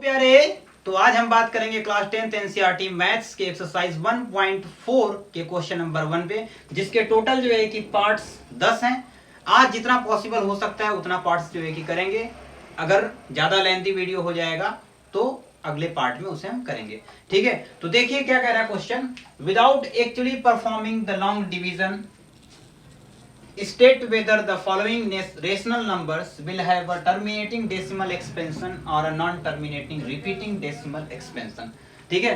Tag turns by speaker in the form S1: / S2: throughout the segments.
S1: प्यारे, तो आज हम बात करेंगे क्लास 10th एनसीईआरटी मैथ्स के एक्सरसाइज 1.4 के क्वेश्चन नंबर 1 पे, जिसके टोटल जो है कि पार्ट्स 10 हैं। आज जितना पॉसिबल हो सकता है उतना पार्ट्स जो है कि करेंगे। अगर ज्यादा लेंथी वीडियो हो जाएगा तो अगले पार्ट में उसे हम करेंगे, ठीक है। तो देखिए क्या कह रहा है question. Without actually performing the long division state whether the following rational numbers will have a terminating decimal expansion or a non-terminating repeating decimal expansion। ठीक है,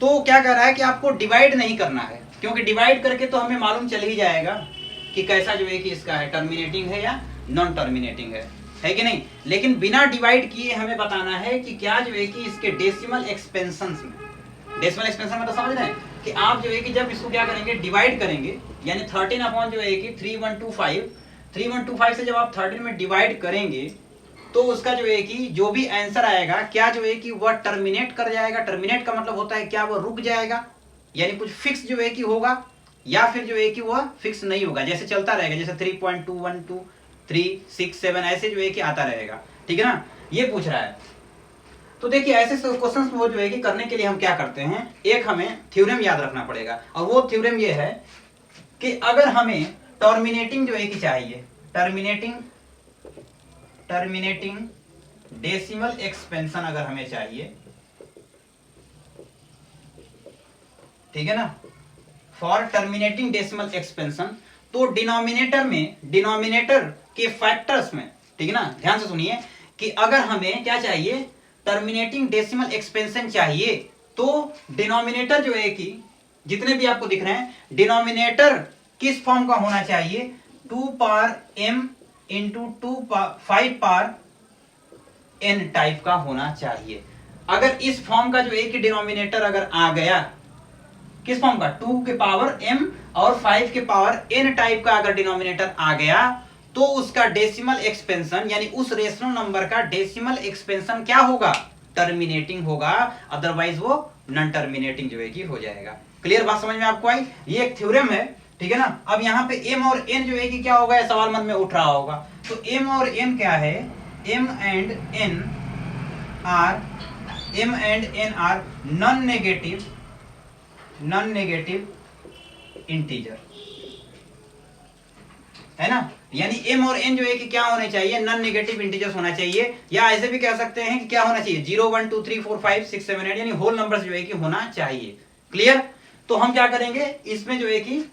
S1: तो क्या कह रहा है कि आपको डिवाइड नहीं करना है, क्योंकि डिवाइड करके तो हमें मालूम चल ही जाएगा कि कैसा जो है कि इसका है, टर्मिनेटिंग है या नॉन टर्मिनेटिंग है कि नहीं। लेकिन बिना डिवाइड किए हमें बताना है कि क्या जो है कि इसके डेसिमल एक्सपेंशन में, डेसिमल एक्सपेंशन में तो समझ रहे हैं कि आप जो है कि जब इसको क्या करेंगे, डिवाइड करेंगे, यानी 13 अपॉन जो है कि 3125 से जब आप 13 में डिवाइड करेंगे तो उसका जो है कि जो भी आंसर आएगा क्या जो है कि वह टर्मिनेट कर जाएगा। टर्मिनेट का मतलब होता है क्या, वह रुक जाएगा, यानी कुछ फिक्स जो है कि होगा, या फिर जो है कि वह फिक्स नहीं होगा, जैसे चलता रहेगा, जैसे 3.212 3 6 7 ऐसे जो है कि आता रहेगा, ठीक है ना। ये पूछ रहा है। तो देखिए ऐसे क्वेश्चंस वो जो है कि करने के लिए हम क्या करते हैं, एक हमें थ्योरम याद रखना पड़ेगा, और वो थ्योरम ये है कि अगर हमें टर्मिनेटिंग जो है कि चाहिए, टर्मिनेटिंग डेसिमल एक्सपेंशन अगर हमें चाहिए, ठीक है ना, फॉर टर्मिनेटिंग डेसिमल एक्सपेंशन, तो डिनोमिनेटर के फैक्टर्स में, ठीक है ना, ध्यान से सुनिए कि अगर हमें क्या चाहिए, टर्मिनेटिंग डेसिमल एक्सपेंशन चाहिए, तो डिनोमिनेटर जो है कि जितने भी आपको दिख रहे हैं, डिनोमिनेटर किस फॉर्म का होना चाहिए, 2 power m into 5 power n type का होना चाहिए। अगर इस फॉर्म का जो है कि डिनोमिनेटर अगर आ गया, किस फॉर्म का, 2 के पावर m और 5 के पावर n टाइप का अगर डिनोमिनेटर आ गया, तो उसका डेसिमल एक्सपेंशन यानी उस रेशनल नंबर का डेसिमल एक्सपेंशन क्या होगा, टर्मिनेटिंग होगा, अदरवाइज वो नॉन टर्मिनेटिंग जो है कि हो जाएगा। क्लियर बात समझ में आपको आई। ये एक थ्योरम है, ठीक है ना। अब यहाँ पे m और n जो है कि क्या होगा, सवाल मन में उठ रहा होगा। तो m और n क्या है, m and n are non negative integer, है ना। यानी m और n जो है कि क्या होने चाहिए, नॉन नेगेटिव इंटीजर्स होना चाहिए, या ऐसे भी कह सकते हैं कि क्या होना चाहिए, 0 1 2 3 4 5 6 7 8 यानी होल नंबर्स जो है कि होना चाहिए। क्लियर। तो हम क्या करेंगे, इसमें जो है कि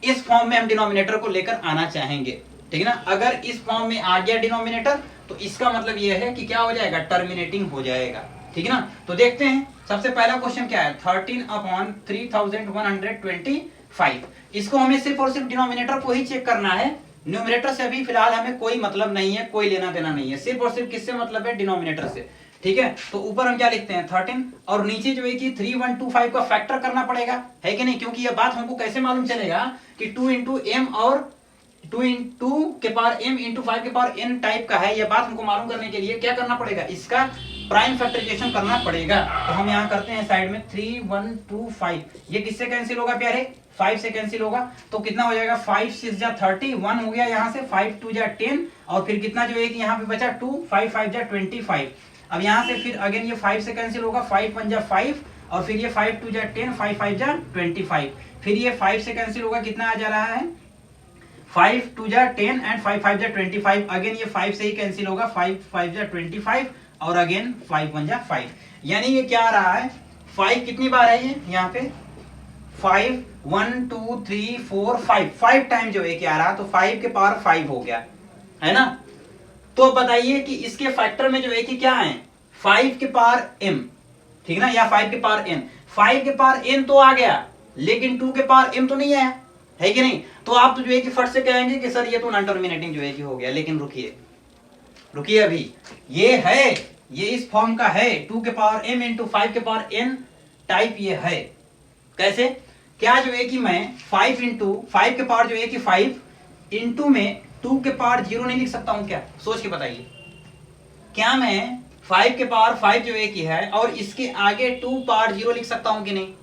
S1: इस फॉर्म में हम डिनोमिनेटर को लेकर आना चाहेंगे, ठीक है ना। अगर इस फॉर्म में आ गया डिनोमिनेटर तो इसका मतलब यह है कि क्या हो जाएगा, टर्मिनेटिंग हो जाएगा, ठीक है ना। तो देखते हैं सबसे पहला क्वेश्चन क्या है, 13 अपॉन 3125। इसको हमें सिर्फ और सिर्फ डिनोमिनेटर को ही चेक करना है, न्यूमरेटर से अभी फिलहाल हमें कोई मतलब नहीं है, कोई लेना देना नहीं है, सिर्फ और सिर्फ किससे मतलब है, डिनोमिनेटर से, ठीक है। तो ऊपर हम क्या लिखते हैं 13, और नीचे जो है कि 3125 का फैक्टर करना पड़ेगा, है कि नहीं, क्योंकि यह बात हमको कैसे मालूम चलेगा कि 2 इंटू m और 2 के पावर m इंटू 5 के पावर n टाइप का है। यह बात हमको मालूम करने के लिए क्या करना पड़ेगा, इसका प्राइम फैक्टराइजेशन करना पड़ेगा। तो हम यहाँ करते हैं साइड में 3125, ये किससे कैंसिल होगा प्यारे, 5 से कैंसिल होगा, तो कितना हो जाएगा, 5 6 जा 30, 1 हो गया यहाँ से, 5 2 जा 10, और फिर कितना जो है कि यहाँ पे बचा 2, 5 5 जा 25। अब यहाँ से फिर अगेन ये 5 से कैंसिल होगा, 5 1 जा 5, और फिर ये 5 2 जा 10, 5 5 जा 25, फिर ये 5 से कैंसिल होगा, कितना आ जा रहा है, 5 2 जा 10 एंड 5 5 जा 25, अगेन ये 5 से ही कैंसिल होगा, 5 5 जा 25, और अगेन 5 1 जा 5, यानी ये क्या आ रहा है, 5 कितनी बार है ये यहाँ पे, 5 1 2 3 4 5 टाइम जो है क्या आ रहा, तो 5 के पावर 5 हो गया, है ना। तो बताइए कि इसके फैक्टर में जो है कि क्या है, 5 के पावर m, ठीक है ना, या 5 के पावर n, 5 के पावर n तो आ गया, लेकिन 2 के पावर m तो नहीं आया, है कि नहीं। तो आप तो जो है कि फट से कहेंगे कि सर ये तो नॉन टर्मिनेटिंग जो है कि हो गया, लेकिन रुकिए अभी, ये है, ये इस फॉर्म का है, 2 के पावर m इंटू 5 के पावर n टाइप ये है। कैसे, क्या जो है कि मैं 5 इंटू 5 के पावर जो है कि 5 इंटू में 2 के पावर 0 नहीं लिख सकता हूं क्या, सोच के बताइए, क्या मैं 5 के पावर 5 जो है कि है और इसके आगे 2 पावर 0 लिख सकता हूं कि नहीं,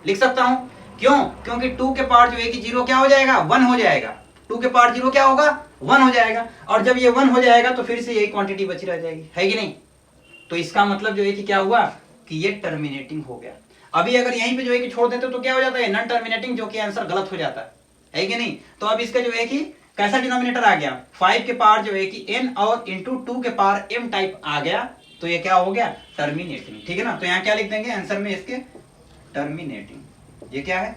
S1: लिख सकता हूं। क्यों, क्योंकि 2 के पावर जो है कि 0 क्या हो जाएगा, 1 हो जाएगा, 2 के पावर 0 क्या होगा, 1 हो जाएगा, और जब ये 1 हो जाएगा तो फिर से यही क्वांटिटी बची रह जाएगी, है कि नहीं। तो इसका मतलब जो है कि क्या हुआ कि ये टर्मिनेटिंग हो गया। अभी अगर यहीं पे जो है कि छोड़ देते तो क्या हो जाता है, नॉन टर्मिनेटिंग, जो कि आंसर गलत हो जाता है कि नहीं। तो अब इसका जो है कि कैसा डिनोमिनेटर आ गया, 5 के पावर जो है कि n और इंटू 2 के पावर m टाइप आ गया, तो ये क्या हो गया, टर्मिनेटिंग। ठीक है ना, तो यहाँ क्या लिख देंगे आंसर में इसके, टर्मिनेटिंग। ये क्या है,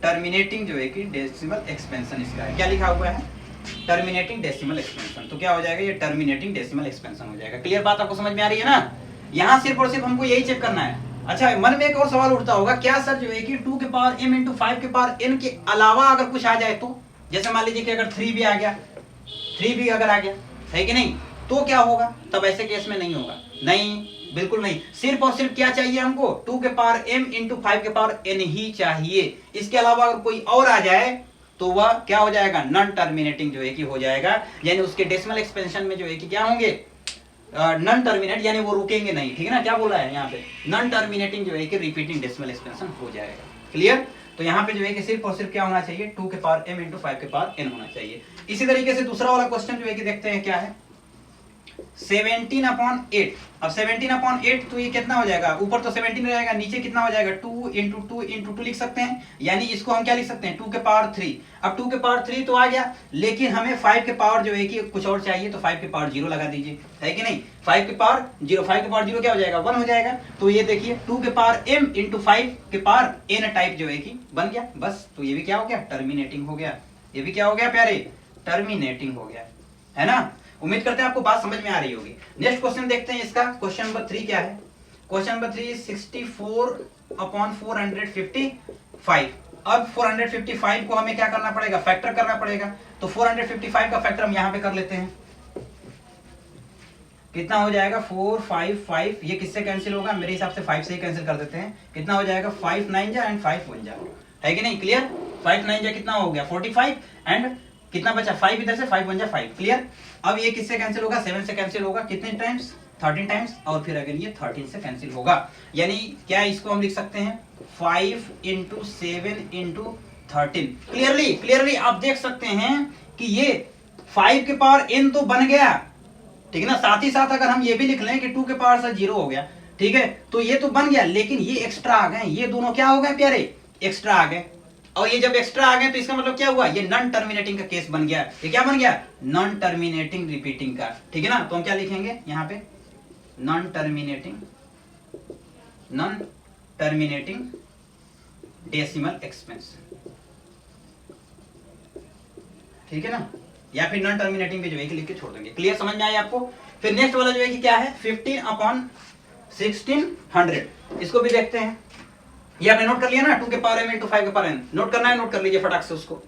S1: टर्मिनेटिंग जो है कि डेसिमल एक्सपेंशन इसका है, क्या लिखा हुआ है, टर्मिनेटिंग डेसिमल एक्सपेंशन। तो क्या हो जाएगा, ये टर्मिनेटिंग डेसिमल एक्सपेंशन हो जाएगा। क्लियर बात आपको समझ में आ रही है ना। यहाँ सिर्फ और सिर्फ हमको यही चेक करना है। अच्छा, मन में एक और सवाल उठता होगा, क्या सर जो है कि 2 के पावर m इंटू 5 के पावर n के अलावा अगर कुछ आ जाए तो, जैसे मान लीजिए कि अगर 3 भी आ गया, 3 भी अगर आ गया, है कि नहीं, तो क्या होगा, तब ऐसे केस में नहीं होगा। नहीं, बिल्कुल नहीं, सिर्फ और सिर्फ क्या चाहिए हमको, 2 के पावर m इंटू 5 के पावर n ही चाहिए। इसके अलावा अगर कोई और आ जाए तो वह क्या हो जाएगा, नॉन टर्मिनेटिंग जो है कि हो जाएगा, यानी उसके डेसिमल एक्सपेंशन में जो है कि क्या होंगे, नॉन टर्मिनेट, यानी वो रुकेंगे नहीं। ठीक है ना, क्या बोला है यहाँ पे, नॉन टर्मिनेटिंग जो है कि रिपीटिंग डेसिमल एक्सपेंशन हो जाएगा। क्लियर। तो यहाँ पे जो है कि सिर्फ और सिर्फ क्या होना चाहिए, 2 के पावर m इंटू 5 के पावर n होना चाहिए। इसी तरीके से दूसरा वाला क्वेश्चन जो है कि देखते हैं क्या है, 17/8। अब 17/8 तो ये कितना हो जाएगा, ऊपर तो 17 रहेगा, नीचे कितना हो जाएगा, 2 इंटू 2 इंटू 2 लिख सकते हैं, यानी इसको हम क्या लिख सकते हैं, 2 के पावर 3। अब 2 के पावर 3 तो आ गया, लेकिन हमें 5 के पावर जो है कि कुछ और चाहिए, तो 5 के पावर 0 लगा दीजिए, है कि नहीं। 5 के पावर 0, 5 के पावर 0 क्या हो जाएगा, 1 हो जाएगा। तो ये देखिए 2 के पावर m इंटू 5 के पावर n टाइप जो है कि बन गया, बस। तो ये भी क्या हो गया, टर्मिनेटिंग हो गया। ये भी क्या हो गया प्यारे, टर्मिनेटिंग हो गया, है ना। उम्मीद करते हैं आपको बात समझ में आ रही होगी। नेक्स्ट क्वेश्चन देखते हैं इसका, क्वेश्चन नंबर 3 क्या है। Question number 3 64/455। अब 455 को हमें क्या करना पड़ेगा, फैक्टर करना पड़ेगा। तो 455 का फैक्टर हम यहां पे कर लेते हैं, कितना हो जाएगा 455, ये किससे कैंसिल होगा, मेरे हिसाब से 5 से ही कैंसिल कर देते हैं। कितना हो जाएगा, 5 9 जा एंड 5 1 जा, है कि नहीं। क्लियर, 5 9 जा कितना हो गया 45 एंड कितना बचा 5 इधर से, 5 1 जा 5। क्लियर। अब ये किससे कैंसिल होगा, 7 से कैंसिल होगा, कितने टाइम्स, 13 टाइम्स, और फिर अगर ये 13 से कैंसिल होगा, यानी क्या इसको हम लिख सकते हैं 5 इंटू 7 इंटू 13। क्लियरली आप देख सकते हैं कि ये 5 के पावर n तो बन गया, ठीक है ना। साथ ही साथ अगर हम ये भी लिख लें कि 2 के पावर से 0 हो गया, ठीक है, तो ये तो बन गया, लेकिन ये एक्स्ट्रा आ गए, ये दोनों क्या हो गए प्यारे, एक्स्ट्रा आ गए। और ये जब एक्स्ट्रा आ गए तो इसका मतलब क्या हुआ, ये नॉन टर्मिनेटिंग का केस बन गया। ये क्या बन गया, नॉन टर्मिनेटिंग रिपीटिंग का। ठीक है ना, तो हम क्या लिखेंगे यहाँ पे, नॉन टर्मिनेटिंग डेसिमल एक्सपेंशन, ठीक है ना, या फिर नॉन टर्मिनेटिंग भी जो है कि लिख के छोड़ देंगे। क्लियर, समझ में आया आपको। फिर नेक्स्ट वाला जो है कि क्या है, 15/1600। इसको भी देखते हैं, ये आपने नोट कर लिया ना, 2 के पावर m इंटू 5 के पावर n, नोट करना है, नोट कर लीजिए फटाक से उसको,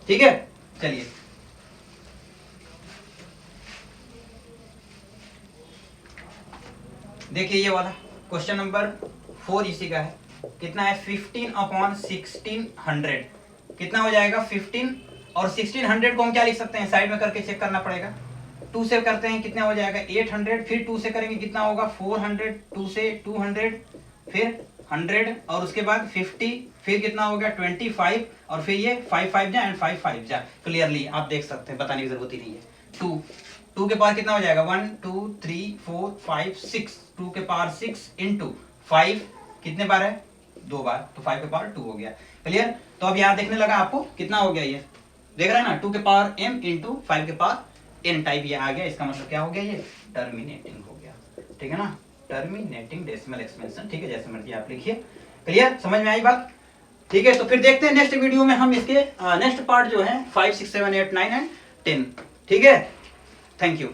S1: ठीक है। चलिए देखिए ये वाला क्वेश्चन नंबर 4 इसी का है। कितना है, 15/1600, कितना हो जाएगा 15, और 1600 को हम क्या लिख सकते हैं, साइड में करके चेक करना पड़ेगा। 2 से करते हैं कितना हो जाएगा 800, फिर 2 से करेंगे कितना होगा 400, 2 से 200, फिर 100, और उसके बाद 50, फिर कितना हो गया 25, और फिर ये 5 5 जा एंड 5 5 जा। क्लियरली आप देख सकते हैं, बताने की जरूरत ही नहीं है। 2 के पावर कितना हो जाएगा 1 2 3 4 5 6, 2 के पावर 6 इंटू 5 कितने बार है, 2 बार, तो 5 के पावर 2 हो गया। क्लियर। तो अब यहाँ देखने लगा आपको कितना हो गया, ये देख रहे हैं ना, 2 के पावर m इंटू 5 के पावर n टाइप ये आ गया। इसका मतलब क्या हो गया, ये टर्मिनेटिंग हो गया, ठीक है ना, टर्मिनेटिंग डेसिमल एक्सपेंशन। ठीक है, जैसे मर्जी आप लिखिए। क्लियर, समझ में आई बात, ठीक है। तो फिर देखते हैं नेक्स्ट वीडियो में हम इसके नेक्स्ट पार्ट जो है 5 6 7 8 9 एंड 10, ठीक है। Thank you.